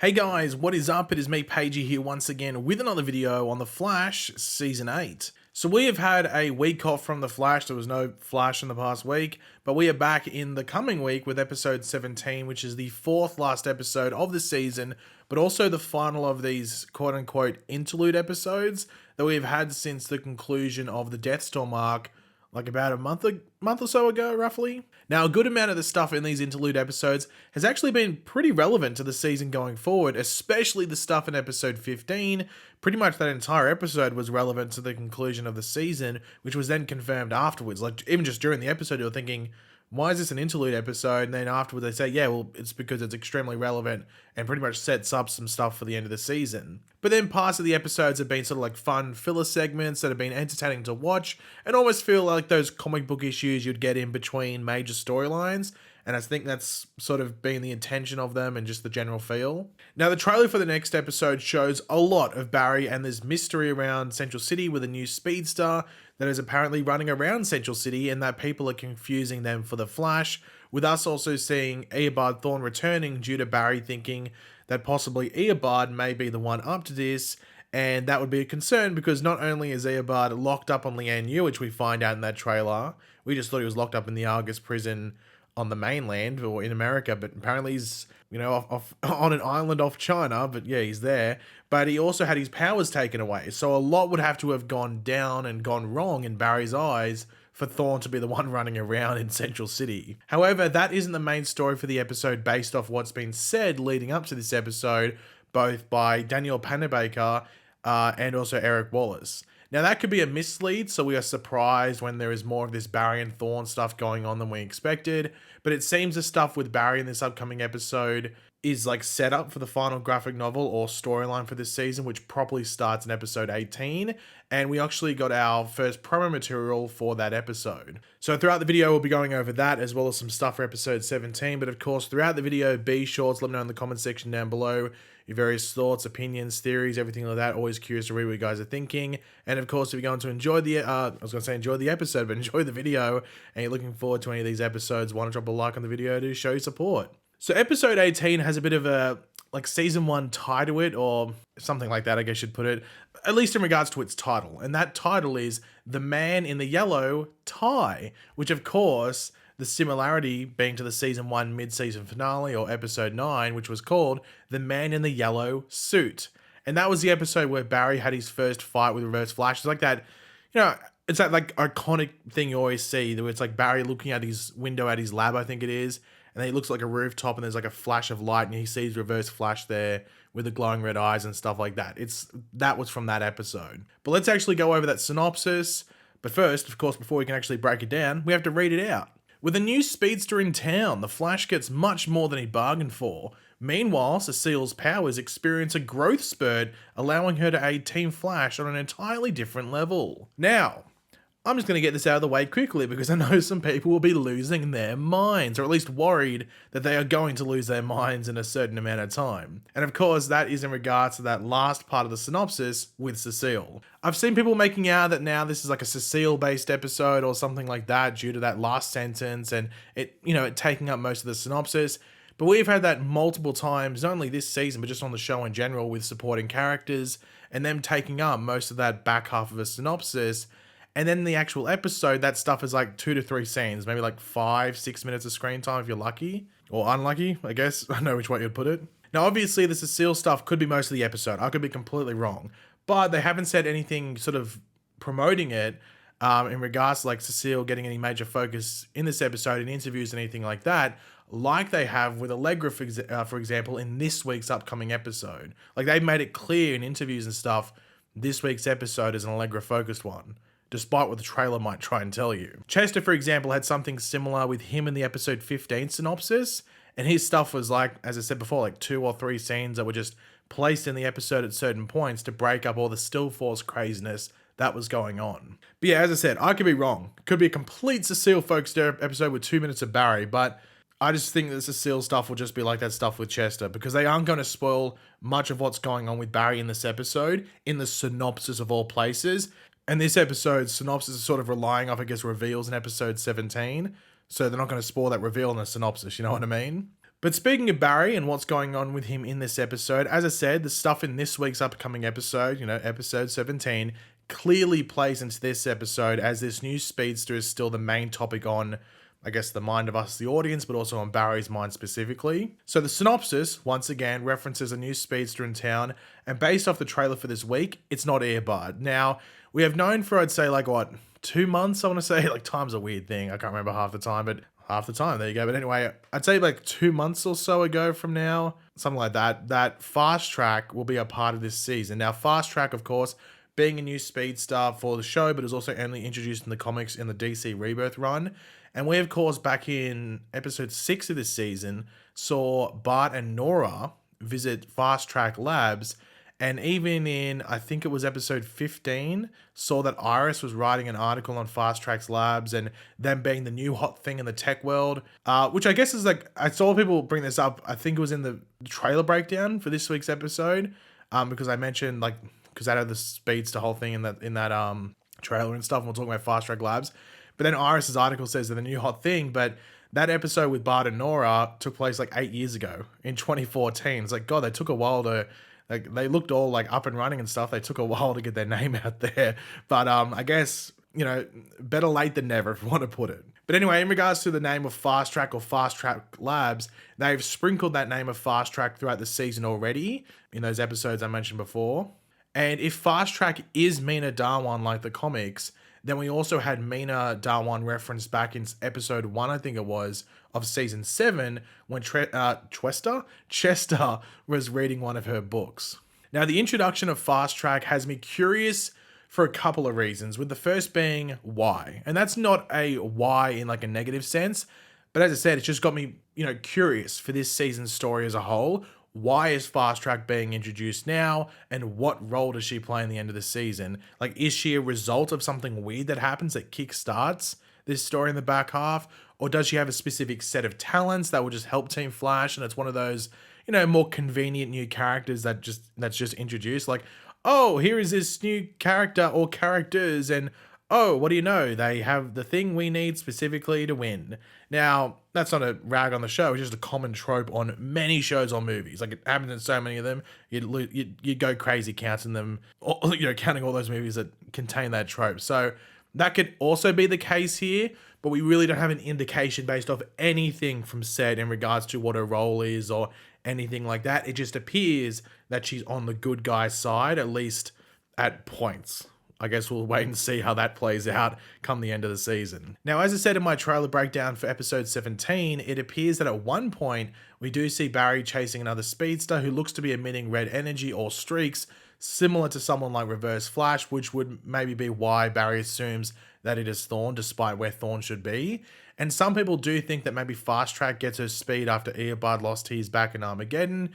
Hey guys, what is up? It is me, Pagey, here once again with another video on The Flash Season 8. So we have had a week off from The Flash. There was no Flash in the past week, but we are back in the coming week with episode 17, which is the fourth last episode of the season, but also the final of these quote-unquote interlude episodes that we've had since the conclusion of the Deathstorm arc, like about a month or so ago, roughly. Now, a good amount of the stuff in these interlude episodes has actually been pretty relevant to the season going forward, especially the stuff in episode 15. Pretty much that entire episode was relevant to the conclusion of the season, which was then confirmed afterwards. Like, even just during the episode, you're thinking, why is this an interlude episode? And then afterwards they say, yeah, well, it's because it's extremely relevant and pretty much sets up some stuff for the end of the season. But then parts of the episodes have been sort of like fun filler segments that have been entertaining to watch and almost feel like those comic book issues you'd get in between major storylines. And I think that's sort of been the intention of them and just the general feel. Now, the trailer for the next episode shows a lot of Barry, and there's mystery around Central City with a new Speedster that is apparently running around Central City, and that people are confusing them for the Flash, with us also seeing Eobard Thawne returning due to Barry thinking that possibly Eobard may be the one up to this, and that would be a concern because not only is Eobard locked up on Lian Yu, which we find out in that trailer, we just thought he was locked up in the Argus prison on the mainland or in America, but apparently he's, off on an island off China, but yeah, he's there. But he also had his powers taken away. So a lot would have to have gone down and gone wrong in Barry's eyes for Thawne to be the one running around in Central City. However, that isn't the main story for the episode based off what's been said leading up to this episode, both by Daniel Panabaker and also Eric Wallace. Now, that could be a mislead, so we are surprised when there is more of this Barry and Thawne stuff going on than we expected, but it seems the stuff with Barry in this upcoming episode is like set up for the final graphic novel or storyline for this season, which properly starts in episode 18, and we actually got our first promo material for that episode. So throughout the video, we'll be going over that as well as some stuff for episode 17, but of course, throughout the video, be sure to let me know in the comment section down below your various thoughts, opinions, theories, everything like that. Always curious to read what you guys are thinking. And of course, if you're going to enjoy the, enjoy the episode, but enjoy the video, and you're looking forward to any of these episodes, why not drop a like on the video to show your support. So episode 18 has a bit of a, like, season 1 tie to it, or something like that, I guess you'd put it, at least in regards to its title. And that title is The Man in the Yellow Tie, which of course, the similarity being to the season 1 mid-season finale, or episode 9, which was called The Man in the Yellow Suit. And that was the episode where Barry had his first fight with Reverse Flash. It's like that, it's that like iconic thing you always see, where it's like Barry looking at his window at his lab, I think it is, and then he looks like a rooftop and there's like a flash of light and he sees Reverse Flash there with the glowing red eyes and stuff like that. That was from that episode. But let's actually go over that synopsis. But first, of course, before we can actually break it down, we have to read it out. With a new Speedster in town, the Flash gets much more than he bargained for. Meanwhile, Cecile's powers experience a growth spurt, allowing her to aid Team Flash on an entirely different level. Now, I'm just going to get this out of the way quickly because I know some people will be losing their minds, or at least worried that they are going to lose their minds in a certain amount of time. And of course, that is in regards to that last part of the synopsis with Cecile. I've seen people making out that now this is like a Cecile-based episode or something like that due to that last sentence and it taking up most of the synopsis. But we've had that multiple times, not only this season, but just on the show in general with supporting characters and them taking up most of that back half of a synopsis. And then the actual episode, that stuff is like 2 to 3 scenes, maybe like 5-6 minutes of screen time if you're lucky. Or unlucky, I guess. I know which way you'd put it. Now, obviously, the Cecile stuff could be most of the episode. I could be completely wrong. But they haven't said anything sort of promoting it in regards to like Cecile getting any major focus in this episode, in interviews and anything like that, like they have with Allegra, for example, in this week's upcoming episode. Like, they've made it clear in interviews and stuff, this week's episode is an Allegra-focused one, despite what the trailer might try and tell you. Chester, for example, had something similar with him in the episode 15 synopsis, and his stuff was like, as I said before, like 2 or 3 scenes that were just placed in the episode at certain points to break up all the Still Force craziness that was going on. But yeah, as I said, I could be wrong. It could be a complete Cecile-focused episode with 2 minutes of Barry, but I just think that Cecile stuff will just be like that stuff with Chester, because they aren't going to spoil much of what's going on with Barry in this episode, in the synopsis of all places. And this episode's synopsis is sort of relying off, I guess, reveals in episode 17. So they're not going to spoil that reveal in the synopsis, you know what I mean? But speaking of Barry and what's going on with him in this episode, as I said, the stuff in this week's upcoming episode, episode 17, clearly plays into this episode, as this new speedster is still the main topic on, I guess, the mind of us, the audience, but also on Barry's mind specifically. So the synopsis, once again, references a new speedster in town, and based off the trailer for this week, it's not Earbud. Now, we have known for, I'd say, 2 months, I want to say. Time's a weird thing. I can't remember half the time, but half the time, there you go. But anyway, I'd say 2 months or so ago from now, something like that, that Fast Track will be a part of this season. Now, Fast Track, of course, being a new speedster for the show, but is also only introduced in the comics in the DC Rebirth run. And we, of course, back in episode 6 of this season, saw Bart and Nora visit Fast Track Labs. And even in, I think it was episode 15, saw that Iris was writing an article on Fast Track's labs and them being the new hot thing in the tech world, which I guess is I saw people bring this up. I think it was in the trailer breakdown for this week's episode, because I mentioned, because that had the Speedster whole thing in that trailer and stuff, and we're talking about Fast Track Labs. But then Iris's article says they're the new hot thing, but that episode with Bart and Nora took place 8 years ago in 2014. It's God, they took a while to... they looked all up and running and stuff. They took a while to get their name out there. But I guess, better late than never, if you want to put it. But anyway, in regards to the name of Fast Track or Fast Track Labs, they've sprinkled that name of Fast Track throughout the season already in those episodes I mentioned before. And if Fast Track is Mina Darwan like the comics, then we also had Mina Darwan referenced back in episode 1, I think it was, of season 7, when Chester was reading one of her books. Now, the introduction of Fast Track has me curious for a couple of reasons, with the first being why. And that's not a why in a negative sense, but as I said, it's just got me, curious for this season's story as a whole. Why is Fast Track being introduced now, and what role does she play in the end of the season? Is she a result of something weird that happens that kickstarts this story in the back half, or does she have a specific set of talents that will just help Team Flash, and it's one of those, more convenient new characters that's just introduced, oh, here is this new character or characters, and oh, what do you know? They have the thing we need specifically to win. Now, that's not a rag on the show. It's just a common trope on many shows or movies. It happens in so many of them. You'd go crazy counting them, counting all those movies that contain that trope. So that could also be the case here, but we really don't have an indication based off anything from said in regards to what her role is or anything like that. It just appears that she's on the good guy's side, at least at points. I guess we'll wait and see how that plays out come the end of the season. Now, as I said in my trailer breakdown for episode 17, it appears that at one point we do see Barry chasing another speedster who looks to be emitting red energy or streaks, similar to someone like Reverse Flash, which would maybe be why Barry assumes that it is Thawne, despite where Thawne should be. And some people do think that maybe Fast Track gets her speed after Earbud lost his back in Armageddon,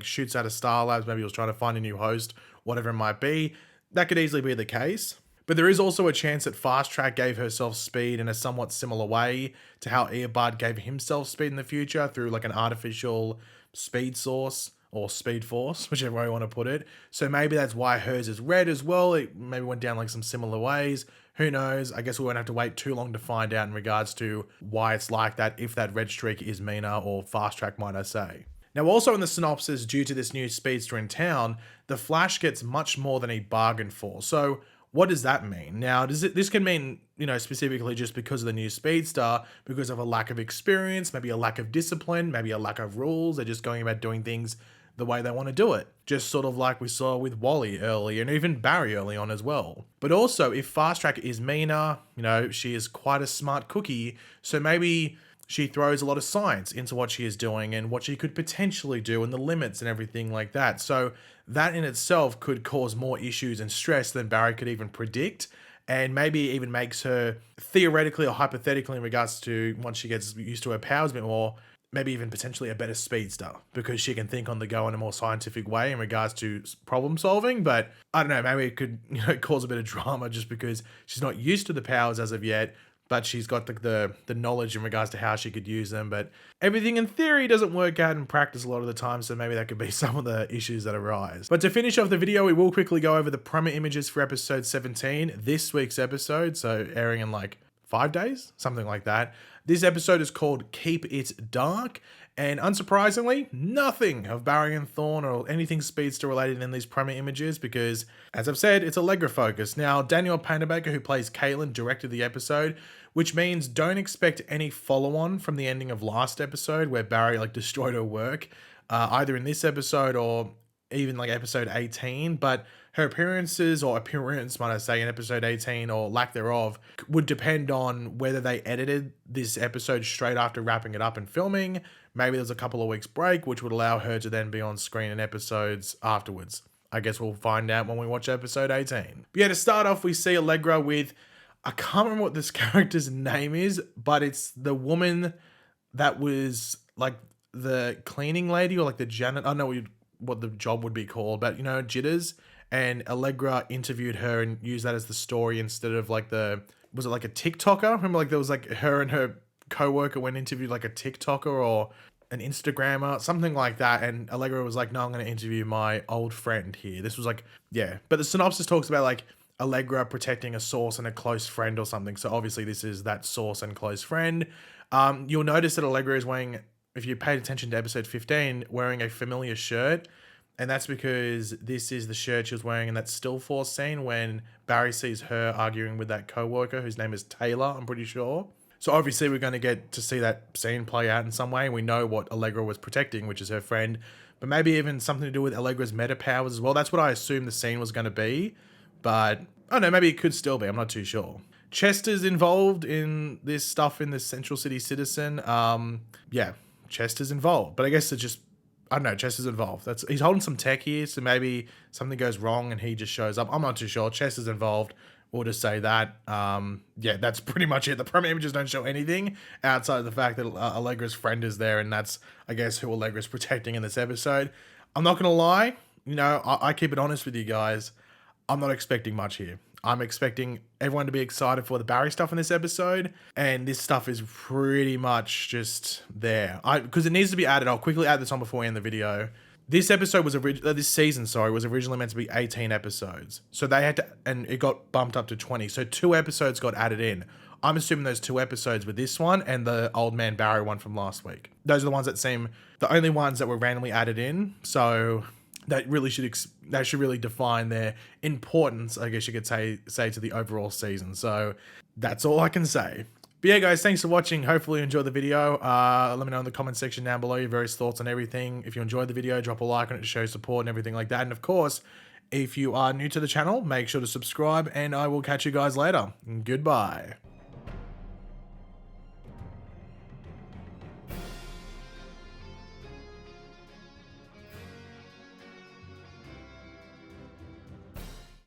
shoots out of Star Labs, maybe he was trying to find a new host, whatever it might be. That could easily be the case. But there is also a chance that Fast Track gave herself speed in a somewhat similar way to how Earbud gave himself speed in the future through an artificial speed source or speed force, whichever way you want to put it. So maybe that's why hers is red as well. It maybe went down some similar ways. Who knows? I guess we won't have to wait too long to find out in regards to why it's like that, if that red streak is Mina or Fast Track, might I say. Now, also in the synopsis, due to this new speedster in town, the Flash gets much more than he bargained for. So what does that mean? Now, this can mean, specifically just because of the new speedster, because of a lack of experience, maybe a lack of discipline, maybe a lack of rules. They're just going about doing things the way they want to do it. Just sort of like we saw with Wally early and even Barry early on as well. But also, if Fast Track is Mina, she is quite a smart cookie, so maybe she throws a lot of science into what she is doing and what she could potentially do and the limits and everything like that. So that in itself could cause more issues and stress than Barry could even predict, and maybe even makes her theoretically or hypothetically in regards to once she gets used to her powers a bit more, maybe even potentially a better speedster because she can think on the go in a more scientific way in regards to problem solving. But I don't know, maybe it could cause a bit of drama just because she's not used to the powers as of yet, but she's got the knowledge in regards to how she could use them. But everything in theory doesn't work out in practice a lot of the time, so maybe that could be some of the issues that arise. But to finish off the video, we will quickly go over the promo images for episode 17, this week's episode, so airing in 5 days, something like that. This episode is called Keep It Dark, and unsurprisingly, nothing of Barry and Thawne or anything Speedster related in these promo images because, as I've said, it's Allegra focused. Now, Daniel Panderbaker, who plays Caitlin, directed the episode, which means don't expect any follow-on from the ending of last episode where Barry like destroyed her work, either in this episode or even like episode 18, but her appearances, or appearance, might I say, in episode 18 or lack thereof, would depend on whether they edited this episode straight after wrapping it up and filming. Maybe there's a couple of weeks break, which would allow her to then be on screen in episodes afterwards. I guess we'll find out when we watch episode 18. But yeah, to start off, we see Allegra with, I can't remember what this character's name is, but it's the woman that was like the cleaning lady or like the janitor. I don't know what the job would be called, but you know, Jitters. And Allegra interviewed her and used that as the story instead of like was it like a TikToker? Remember, like there was like her and her co-worker went interviewed like a TikToker or an Instagrammer, something like that. And Allegra was like, no, I'm going to interview my old friend here. This was like, yeah. But the synopsis talks about like Allegra protecting a source and a close friend or something. So obviously this is that source and close friend. You'll notice that Allegra is wearing, if you paid attention to episode 15, wearing a familiar shirt. And that's because this is the shirt she was wearing in that still force scene when Barry sees her arguing with that co-worker whose name is Taylor, I'm pretty sure. So obviously we're going to get to see that scene play out in some way. We know what Allegra was protecting, which is her friend, but maybe even something to do with Allegra's meta powers as well. That's what I assumed the scene was going to be, but I don't know, maybe it could still be. I'm not too sure. Chester's involved in this stuff in the Central City Citizen. Yeah, Chester's involved, but I guess it's just, I don't know, Chester's involved. He's holding some tech here, so maybe something goes wrong and he just shows up. I'm not too sure. Chester's involved. We'll just say that. Yeah, that's pretty much it. The promo images don't show anything outside of the fact that Allegra's friend is there, and that's, I guess, who Allegra's protecting in this episode. I'm not going to lie. You know, I keep it honest with you guys. I'm not expecting much here. I'm expecting everyone to be excited for the Barry stuff in this episode, and this stuff is pretty much just there. Because it needs to be added. I'll quickly add this on before we end the video. This episode was this season, was originally meant to be 18 episodes. So they had to, and it got bumped up to 20. So 2 episodes got added in. I'm assuming those 2 episodes were this one and the Old Man Barry one from last week. Those are the ones that seem the only ones that were randomly added in. So that really should really define their importance, I guess you could say to the overall season. So that's all I can say. But yeah, guys, thanks for watching. Hopefully you enjoyed the video. Let me know in the comment section down below your various thoughts on everything. If you enjoyed the video, drop a like on it to show support and everything like that. And of course, if you are new to the channel, make sure to subscribe, and I will catch you guys later. Goodbye.